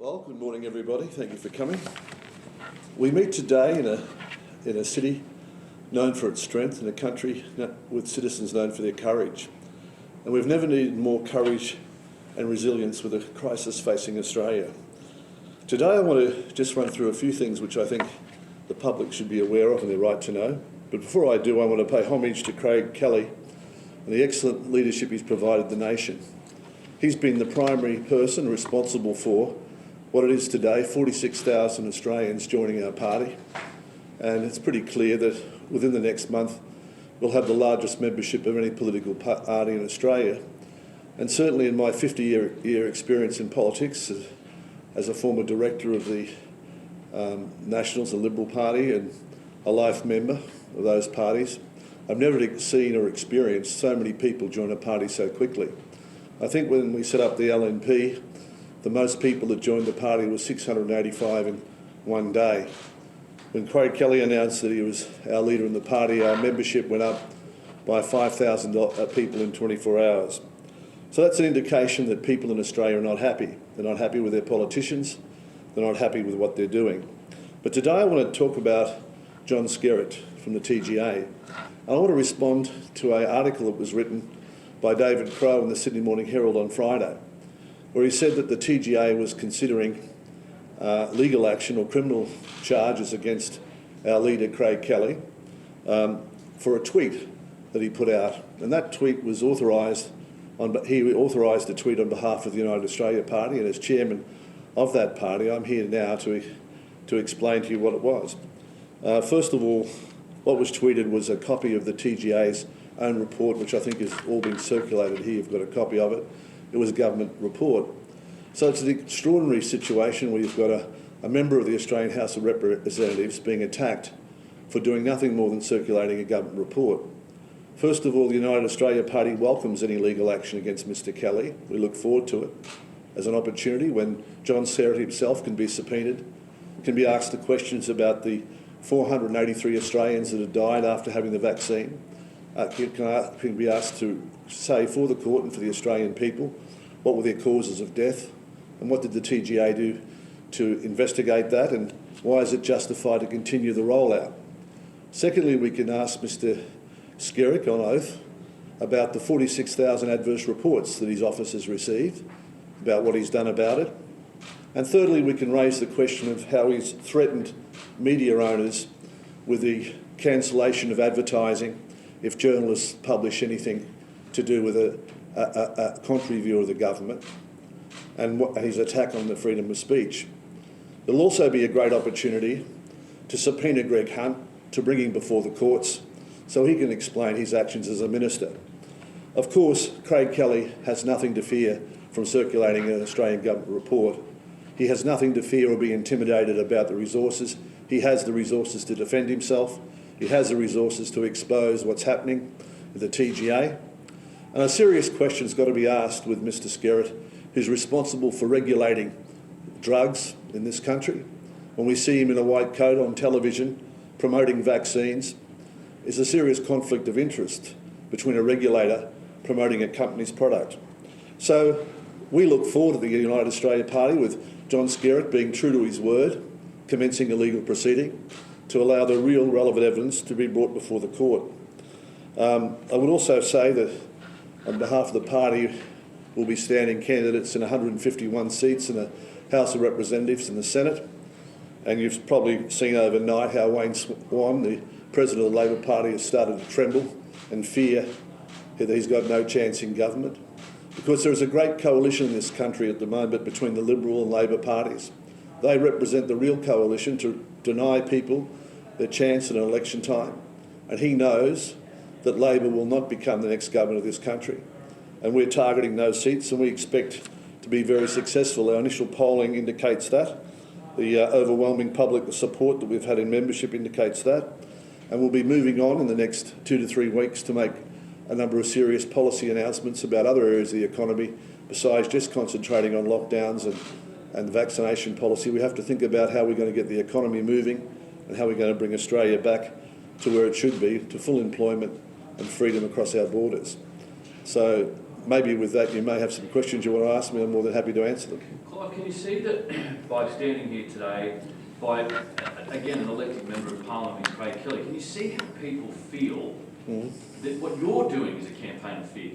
Well, good morning everybody. Thank you for coming. We meet today in a city known for its strength, in a country with citizens known for their courage. And we've never needed more courage and resilience with a crisis facing Australia. Today I want to just run through a few things which I think the public should be aware of and they're right to know. But before I do, I want to pay homage to Craig Kelly and the excellent leadership he's provided the nation. He's been the primary person responsible for what it is today, 46,000 Australians joining our party. And it's pretty clear that within the next month we'll have the largest membership of any political party in Australia. And certainly in my 50-year experience in politics as a former director of the Nationals, the Liberal Party, and a life member of those parties, I've never seen or experienced so many people join a party so quickly. I think when we set up the LNP, the most people that joined the party was 685 in one day. When Craig Kelly announced that he was our leader in the party, our membership went up by 5,000 people in 24 hours. So that's an indication that people in Australia are not happy. They're not happy with their politicians. They're not happy with what they're doing. But today I want to talk about John Skerritt from the TGA. I want to respond to an article that was written by David Crowe in the Sydney Morning Herald on Friday, where he said that the TGA was considering legal action or criminal charges against our leader, Craig Kelly, for a tweet that he put out. And that tweet was authorised, he authorised the tweet on behalf of the United Australia Party, and as chairman of that party, I'm here now to explain to you what it was. First of all, what was tweeted was a copy of the TGA's own report, which I think has all been circulated here. You've got a copy of it. It was a government report. So it's an extraordinary situation where you've got a member of the Australian House of Representatives being attacked for doing nothing more than circulating a government report. First of all, the United Australia Party welcomes any legal action against Mr Kelly. We look forward to it as an opportunity when John Skerritt himself can be subpoenaed, can be asked the questions about the 483 Australians that have died after having the vaccine, can be asked to say for the court and for the Australian people what were their causes of death and what did the TGA do to investigate that and why is it justified to continue the rollout. Secondly, we can ask Mr Skerritt on oath about the 46,000 adverse reports that his office has received, about what he's done about it. And thirdly, we can raise the question of how he's threatened media owners with the cancellation of advertising if journalists publish anything to do with a contrary view of the government, and his attack on the freedom of speech. There'll also be a great opportunity to subpoena Greg Hunt, to bring him before the courts so he can explain his actions as a minister. Of course, Craig Kelly has nothing to fear from circulating an Australian government report. He has nothing to fear or be intimidated about the resources. He has the resources to defend himself. He has the resources to expose what's happening with the TGA. And a serious question's got to be asked with Mr Skerritt, who's responsible for regulating drugs in this country. When we see him in a white coat on television promoting vaccines, is a serious conflict of interest between a regulator promoting a company's product. So we look forward to the United Australia Party with John Skerritt being true to his word, commencing a legal proceeding to allow the real relevant evidence to be brought before the court. I would also say that on behalf of the party, we'll be standing candidates in 151 seats in the House of Representatives and the Senate. And you've probably seen overnight how Wayne Swan, the President of the Labor Party, has started to tremble and fear that he's got no chance in government. Because there is a great coalition in this country at the moment between the Liberal and Labor parties. They represent the real coalition to deny people their chance in an election time. And he knows that Labor will not become the next government of this country. And we're targeting those seats and we expect to be very successful. Our initial polling indicates that. The overwhelming public support that we've had in membership indicates that. And we'll be moving on in the next 2 to 3 weeks to make a number of serious policy announcements about other areas of the economy besides just concentrating on lockdowns and vaccination policy. We have to think about how we're going to get the economy moving and how we're going to bring Australia back to where it should be, to full employment and freedom across our borders. So maybe with that you may have some questions you want to ask me. I'm more than happy to answer them. Clive, can you see that by standing here today, by, again, an elected member of Parliament, Craig Kelly, can you see how people feel that what you're doing is a campaign of fear?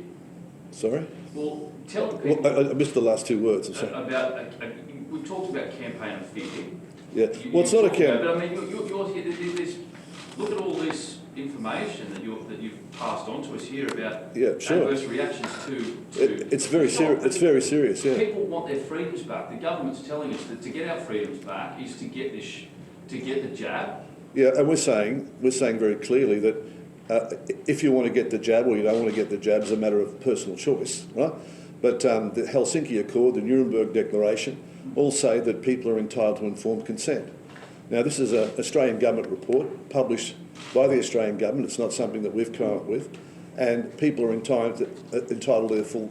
Sorry? Well, tell the people... Well, I missed the last two words. We talked about campaign of fear. Yeah. Well, it's not a campaign. But I mean, you're here, look at all this information that you've passed on to us here about adverse reactions to it's very serious. It's very serious. Yeah. People want their freedoms back. The government's telling us that to get our freedoms back is to get the jab. Yeah, and we're saying very clearly that if you want to get the jab or you don't want to get the jab is a matter of personal choice, right? But the Helsinki Accord, the Nuremberg Declaration, all say that people are entitled to informed consent. Now, this is an Australian government report published by the Australian government. It's not something that we've come up with. And people are entitled to their full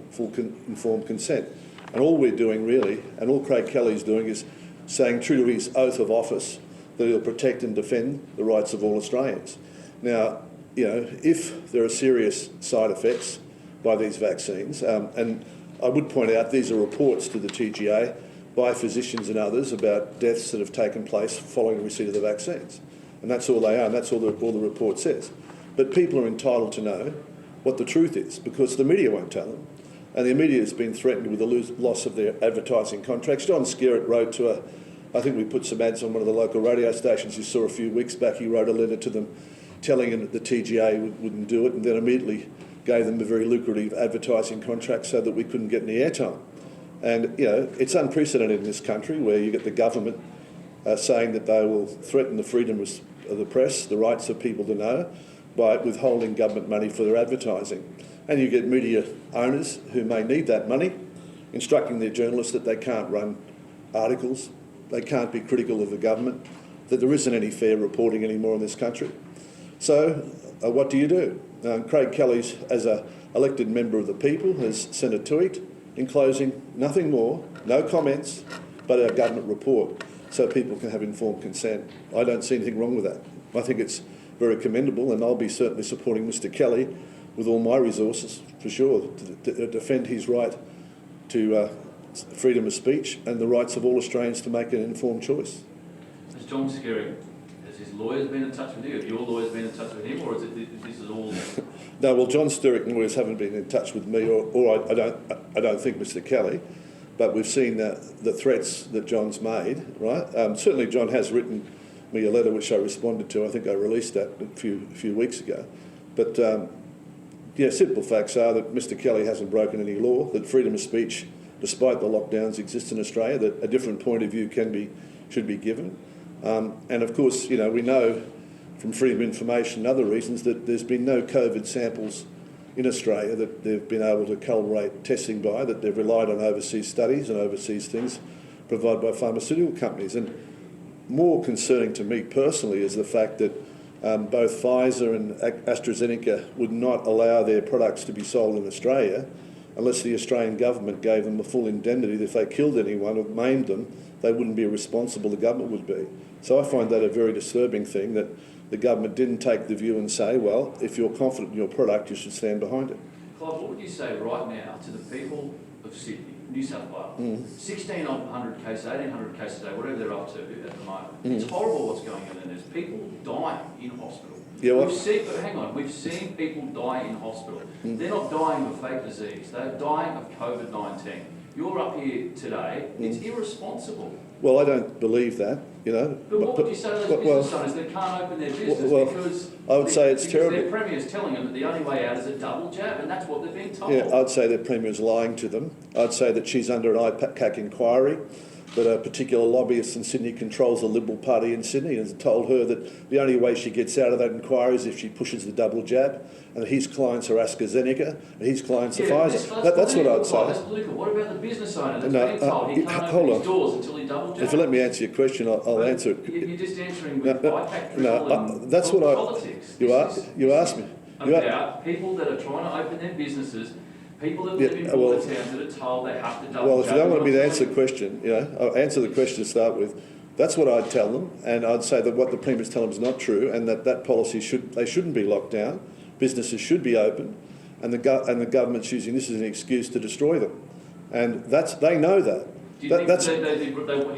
informed consent. And all we're doing really, and all Craig Kelly's doing, is saying true to his oath of office that he'll protect and defend the rights of all Australians. Now, you know, if there are serious side effects by these vaccines, and I would point out these are reports to the TGA by physicians and others about deaths that have taken place following the receipt of the vaccines. And that's all they are, and that's all the report says. But people are entitled to know what the truth is, because the media won't tell them. And the media has been threatened with the loss of their advertising contracts. John Skerritt wrote to I think we put some ads on one of the local radio stations you saw a few weeks back. He wrote a letter to them telling them that the TGA wouldn't do it, and then immediately gave them a very lucrative advertising contract so that we couldn't get any airtime. And, you know, it's unprecedented in this country where you get the government saying that they will threaten the freedom of the press, the rights of people to know, by withholding government money for their advertising. And you get media owners who may need that money, instructing their journalists that they can't run articles, they can't be critical of the government, that there isn't any fair reporting anymore in this country. So what do you do? Craig Kelly, as an elected member of the people, has sent a tweet enclosing nothing more, no comments, but our government report, so people can have informed consent. I don't see anything wrong with that. I think it's very commendable, and I'll be certainly supporting Mr Kelly with all my resources, for sure, to defend his right to freedom of speech and the rights of all Australians to make an informed choice. Has John Skerritt, has his lawyers been in touch with you? Have your lawyers been in touch with him, or is it this is all? No, well, John Skerritt lawyers haven't been in touch with me, or I don't think Mr Kelly, but we've seen the threats that John's made. Right? Certainly, John has written me a letter which I responded to. I think I released that a few weeks ago. But yeah, simple facts are that Mr Kelly hasn't broken any law, that freedom of speech, despite the lockdowns, exists in Australia, that a different point of view should be given. And of course, you know, we know from freedom of information and other reasons that there's been no COVID samples in Australia that they've been able to calibrate testing by, that they've relied on overseas studies and overseas things provided by pharmaceutical companies. And more concerning to me personally is the fact that both Pfizer and AstraZeneca would not allow their products to be sold in Australia unless the Australian government gave them a full indemnity that if they killed anyone or maimed them, they wouldn't be responsible, the government would be. So I find that a very disturbing thing, that the government didn't take the view and say, well, if you're confident in your product, you should stand behind it. Clive, what would you say right now to the people of Sydney, New South Wales, 1,600 cases, 1,800 cases a day, whatever they're up to at the moment? It's horrible what's going on, and there's people dying in hospital. Yeah, well, we've seen people die in hospital. They're not dying of a fake disease, they're dying of COVID-19. You're up here today, it's irresponsible. Well, I don't believe that, you know. But what would you say to those business owners that can't open their business because I would say it's terrible. Their Premier's telling them that the only way out is a double jab, and that's what they've been told. Yeah, I'd say their Premier's lying to them. I'd say that she's under an IPAC inquiry, that a particular lobbyist in Sydney controls the Liberal Party in Sydney and has told her that the only way she gets out of that inquiry is if she pushes the double jab, and that his clients are AstraZeneca and his clients are Pfizer. That's what I'd say. That's political. What about the business owner that's being told he can't open his doors until he double jabs? If you let me answer your question, I'll answer it. You're just answering with IPAC that's what politics. You asked me. About people that are trying to open their businesses, people that live in border towns that are told they have to double jab. Well, if you don't want me to answer the question, you know, I'll answer the question to start with. That's what I'd tell them, and I'd say that what the Premier's telling them is not true, and that policy shouldn't be locked down. Businesses should be open, and the government's using this as an excuse to destroy them, and they know that. Do you, think do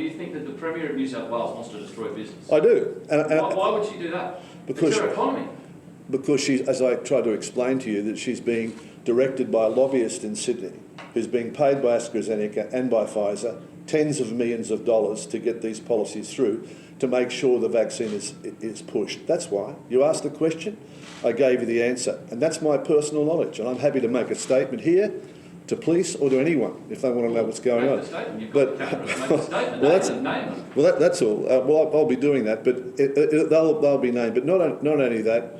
you think that the Premier of New South Wales wants to destroy business? I do. Why would she do that? Because it's her economy. Because she, as I tried to explain to you, that she's being directed by a lobbyist in Sydney who's being paid by AstraZeneca and by Pfizer tens of millions of dollars to get these policies through to make sure the vaccine is pushed. That's why. You asked the question, I gave you the answer. And that's my personal knowledge. And I'm happy to make a statement here to police or to anyone if they want to know what's going on. That's all. Well, I'll be doing that, but they'll be named. But not only that,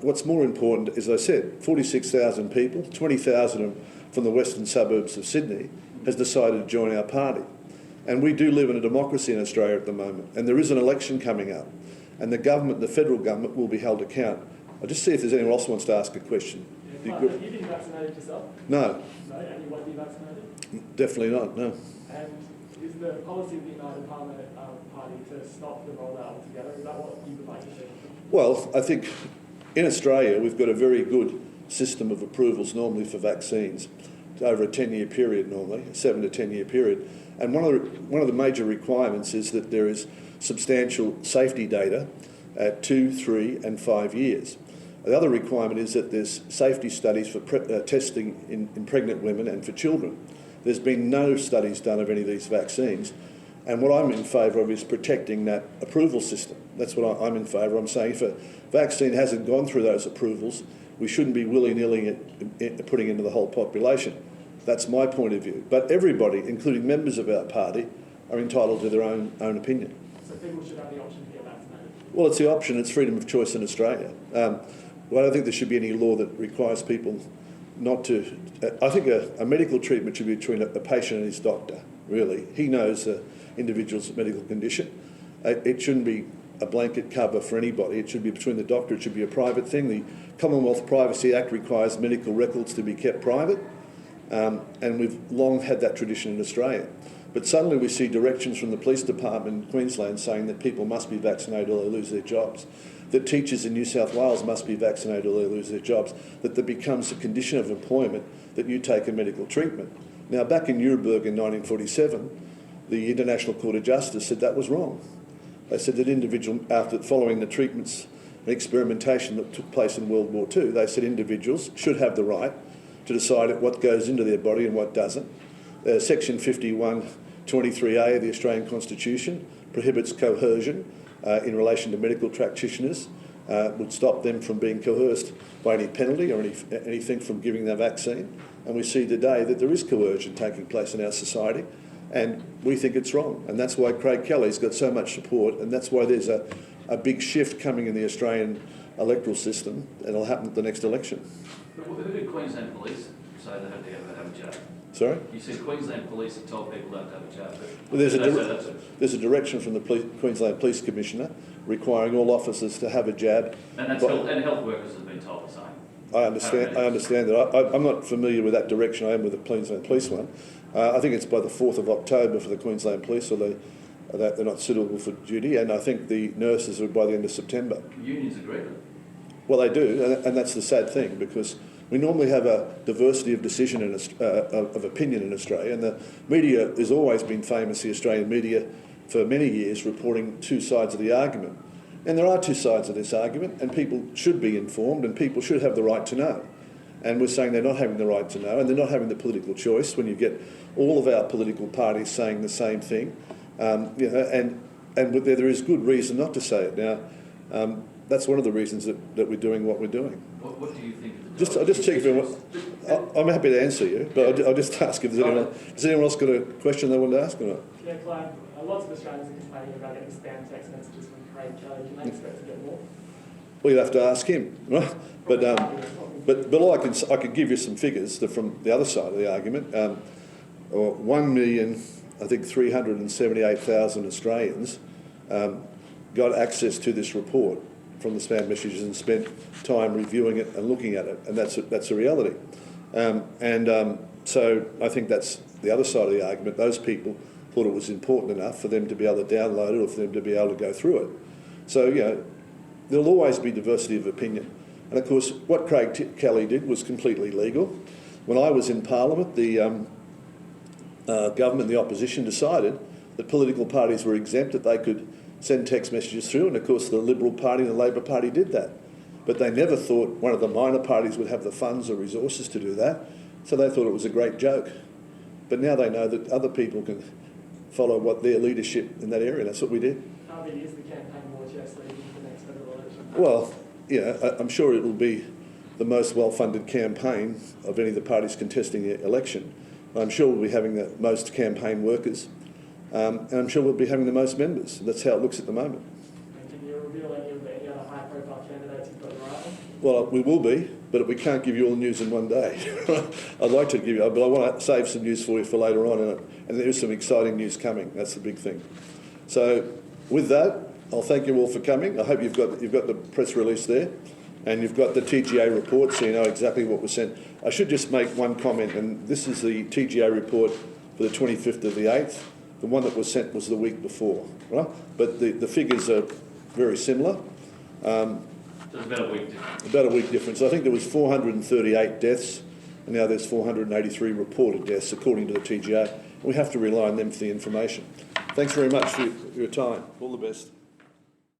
what's more important, as I said, 46,000 people, 20,000 from the western suburbs of Sydney, has decided to join our party. And we do live in a democracy in Australia at the moment. And there is an election coming up. And the government, the federal government, will be held to account. I'll just see if there's anyone else who wants to ask a question. Yeah, have you been vaccinated yourself? No. No, and you won't be vaccinated? Definitely not, no. And is the policy of the United Party to stop the rollout altogether? Is that what you would like to see? Well, I think in Australia we've got a very good system of approvals normally for vaccines over a 10-year period normally, a 7 to 10-year period. And one of the major requirements is that there is substantial safety data at 2, 3 and 5 years. The other requirement is that there's safety studies for testing in pregnant women and for children. There's been no studies done of any of these vaccines. And what I'm in favour of is protecting that approval system. That's what I'm in favour. I'm saying if a vaccine hasn't gone through those approvals, we shouldn't be willy-nilly putting it into the whole population. That's my point of view. But everybody, including members of our party, are entitled to their own opinion. So people should have the option to get vaccinated? Well, it's the option. It's freedom of choice in Australia. Well, I don't think there should be any law that requires people not to... I think a medical treatment should be between a patient and his doctor, really. He knows the individual's medical condition. It shouldn't be a blanket cover for anybody. It should be between the doctor. It should be a private thing. The Commonwealth Privacy Act requires medical records to be kept private, and we've long had that tradition in Australia. But suddenly we see directions from the police department in Queensland saying that people must be vaccinated or they lose their jobs, that teachers in New South Wales must be vaccinated or they lose their jobs, that there becomes a condition of employment that you take a medical treatment. Now, back in Nuremberg in 1947, the International Court of Justice said that was wrong. They said that after following the treatments and experimentation that took place in World War II, they said individuals should have the right to decide what goes into their body and what doesn't. Section 51(23)A of the Australian Constitution prohibits coercion in relation to medical practitioners, would stop them from being coerced by any penalty or anything from giving their vaccine. And we see today that there is coercion taking place in our society, and we think it's wrong. And that's why Craig Kelly's got so much support, and that's why there's a big shift coming in the Australian electoral system, and it'll happen at the next election. But who did Queensland Police say they had to have a jab? Sorry? You said Queensland Police have told people don't have a jab. Well, there's a direction from the Queensland Police Commissioner requiring all officers to have a jab. And health workers have been told the same. I understand that. I'm not familiar with that direction. I am with the Queensland Police one. I think it's by the 4th of October for the Queensland Police, or they're not suitable for duty, and I think the nurses are by the end of September. Unions agree with it. Well, they do, and that's the sad thing, because we normally have a diversity of decision of opinion in Australia, and the media has always been famous, the Australian media, for many years, reporting two sides of the argument. And there are two sides of this argument, and people should be informed, and people should have the right to know. And we're saying they're not having the right to know, and they're not having the political choice when you get all of our political parties saying the same thing. And there is good reason not to say it. Now, that's one of the reasons that we're doing what we're doing. What do you think? I'll just check if I'm happy to answer you, but I'll just ask if has anyone else got a question they want to ask or not? Yeah, Clive, lots of Australians are complaining about getting spam text messages from Craig Kelly. Can they expect to get more? Well, you'll have to ask him, right? But all I can give you some figures from the other side of the argument. 1,378,000 Australians got access to this report from the spam messages and spent time reviewing it and looking at it, and that's a reality. So I think that's the other side of the argument. Those people thought it was important enough for them to be able to download it or for them to be able to go through it. So, there'll always be diversity of opinion. And of course, what Craig Kelly did was completely legal. When I was in Parliament, the government, the opposition, decided that political parties were exempt, that they could send text messages through, and of course the Liberal Party and the Labor Party did that. But they never thought one of the minor parties would have the funds or resources to do that, so they thought it was a great joke. But now they know that other people can follow what their leadership in that area, and that's what we did. How big is the campaign war chest leading to the next federal election? Well, yeah, I'm sure it will be the most well-funded campaign of any of the parties contesting the election. I'm sure we'll be having the most campaign workers, and I'm sure we'll be having the most members. That's how it looks at the moment. And can you reveal any other high-profile candidates you've got your eye on? Well, we will be, but we can't give you all the news in one day. I'd like to give you, but I want to save some news for you for later on, and there is some exciting news coming. That's the big thing. So, with that, I'll thank you all for coming. I hope you've got the press release there, and you've got the TGA report, so you know exactly what was sent. I should just make one comment, and this is the TGA report for the 25th of the 8th. The one that was sent was the week before, right? But the figures are very similar. So it's about a week difference. About a week difference. I think there was 438 deaths, and now there's 483 reported deaths, according to the TGA. We have to rely on them for the information. Thanks very much for your time. All the best.